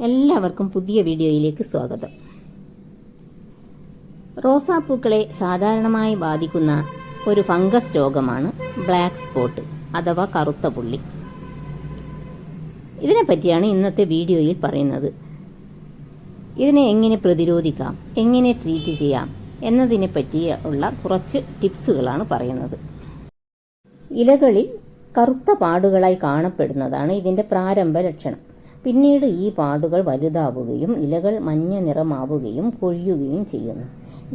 എല്ലാവർക്കും പുതിയ വീഡിയോയിലേക്ക് സ്വാഗതം. റോസാപ്പൂക്കളെ സാധാരണമായി ബാധിക്കുന്ന ഒരു ഫംഗസ് രോഗമാണ് ബ്ലാക്ക് സ്പോട്ട് അഥവാ കറുത്ത പുള്ളി. ഇതിനെപ്പറ്റിയാണ് ഇന്നത്തെ വീഡിയോയിൽ പറയുന്നത്. ഇതിനെ എങ്ങനെ പ്രതിരോധിക്കാം, എങ്ങനെ ട്രീറ്റ് ചെയ്യാം എന്നതിനെ പറ്റിയുള്ള കുറച്ച് ടിപ്സുകളാണ് പറയുന്നത്. ഇലകളിൽ കറുത്ത പാടുകളായി കാണപ്പെടുന്നതാണ് ഇതിൻ്റെ പ്രാരംഭ ലക്ഷണം. പിന്നീട് ഈ പാടുകൾ വലുതാവുകയും ഇലകൾ മഞ്ഞ നിറമാവുകയും കൊഴിയുകയും ചെയ്യുന്നു.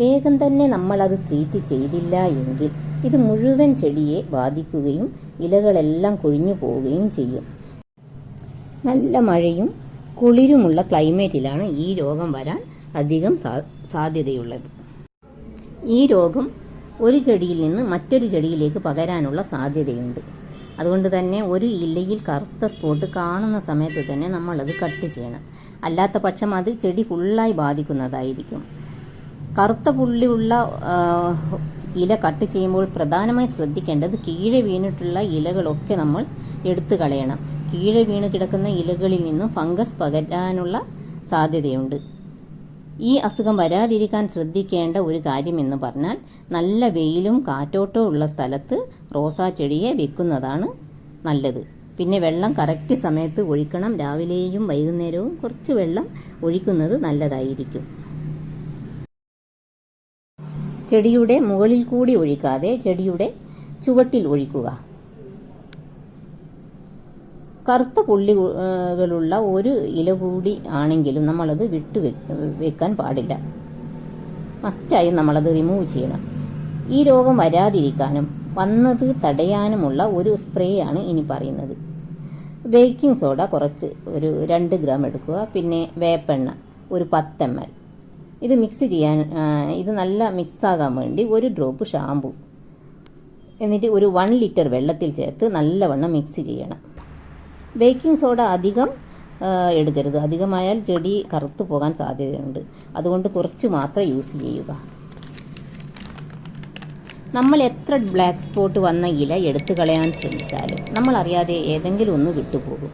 വേഗം തന്നെ നമ്മളത് ട്രീറ്റ് ചെയ്തില്ല എങ്കിൽ ഇത് മുഴുവൻ ചെടിയെ ബാധിക്കുകയും ഇലകളെല്ലാം കൊഴിഞ്ഞു പോവുകയും ചെയ്യും. നല്ല മഴയും കുളിരുമുള്ള ക്ലൈമറ്റിലാണ് ഈ രോഗം വരാൻ അധികം സാധ്യതയുള്ളത്. ഈ രോഗം ഒരു ചെടിയിൽ നിന്ന് മറ്റൊരു ചെടിയിലേക്ക് പകരാനുള്ള സാധ്യതയുണ്ട്. അതുകൊണ്ട് തന്നെ ഒരു ഇലയിൽ കറുത്ത സ്പോട്ട് കാണുന്ന സമയത്ത് തന്നെ നമ്മളത് കട്ട് ചെയ്യണം. അല്ലാത്ത പക്ഷം അത് ചെടി ഫുള്ളായി ബാധിക്കുന്നതായിരിക്കും. കറുത്ത പുള്ളിയുള്ള ഇല കട്ട് ചെയ്യുമ്പോൾ പ്രധാനമായി ശ്രദ്ധിക്കേണ്ടത് കീഴെ വീണിട്ടുള്ള ഇലകളൊക്കെ നമ്മൾ എടുത്തു കളയണം. കീഴെ വീണ് കിടക്കുന്ന ഇലകളിൽ നിന്നും ഫംഗസ് പകരാനുള്ള സാധ്യതയുണ്ട്. ഈ അസുഖം വരാതിരിക്കാൻ ശ്രദ്ധിക്കേണ്ട ഒരു കാര്യം എന്ന് പറഞ്ഞാൽ നല്ല വെയിലും കാറ്റോട്ടവും ഉള്ള സ്ഥലത്ത് റോസാ ചെടിയെ വെക്കുന്നതാണ് നല്ലത്. പിന്നെ വെള്ളം കറക്റ്റ് സമയത്ത് ഒഴിക്കണം. രാവിലെയും വൈകുന്നേരവും കുറച്ച് വെള്ളം ഒഴിക്കുന്നത് നല്ലതായിരിക്കും. ചെടിയുടെ മുകളിൽ കൂടി ഒഴിക്കാതെ ചെടിയുടെ ചുവട്ടിൽ ഒഴിക്കുക. കറുത്ത പുള്ളികളുള്ള ഒരു ഇല കൂടി ആണെങ്കിലും നമ്മളത് വെക്കാൻ പാടില്ല. മസ്റ്റായി നമ്മളത് റിമൂവ് ചെയ്യണം. ഈ രോഗം വരാതിരിക്കാനും വന്നത് തടയാനുമുള്ള ഒരു സ്പ്രേ ആണ് ഇനി പറയുന്നത്. ബേക്കിംഗ് സോഡ കുറച്ച് ഒരു 2 ഗ്രാം എടുക്കുക. പിന്നെ വേപ്പെണ്ണ ഒരു 10 ml. ഇത് മിക്സ് ചെയ്യാൻ ഇത് നല്ല മിക്സാകാൻ വേണ്ടി ഒരു ഡ്രോപ്പ് ഷാമ്പു എന്നിട്ട് ഒരു 1 ലിറ്റർ വെള്ളത്തിൽ ചേർത്ത് നല്ലവണ്ണം മിക്സ് ചെയ്യണം. ബേക്കിംഗ് സോഡ അധികം എടുക്കരുത്. അധികമായാൽ ചെടി കറുത്തു പോകാൻ സാധ്യതയുണ്ട്. അതുകൊണ്ട് കുറച്ച് മാത്രം യൂസ് ചെയ്യുക. നമ്മൾ എത്ര ബ്ലാക്ക് സ്പോട്ട് വന്ന ഇല എടുത്തു കളയാൻ ശ്രമിച്ചാലും നമ്മൾ അറിയാതെ ഏതെങ്കിലും ഒന്ന് വിട്ടുപോകും.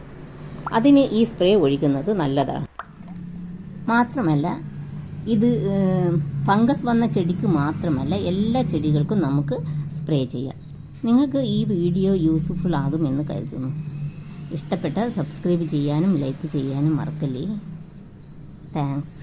അതിന് ഈ സ്പ്രേ ഒഴിക്കുന്നത് നല്ലതാണ്. മാത്രമല്ല ഇത് ഫംഗസ് വന്ന ചെടിക്ക് മാത്രമല്ല എല്ലാ ചെടികൾക്കും നമുക്ക് സ്പ്രേ ചെയ്യാം. നിങ്ങൾക്ക് ഈ വീഡിയോ യൂസ്ഫുൾ ആകുമെന്ന് കരുതുന്നു. ഇഷ്ടപ്പെട്ടാൽ സബ്സ്ക്രൈബ് ചെയ്യാനും ലൈക്ക് ചെയ്യാനും മറക്കല്ലേ. താങ്ക്സ്.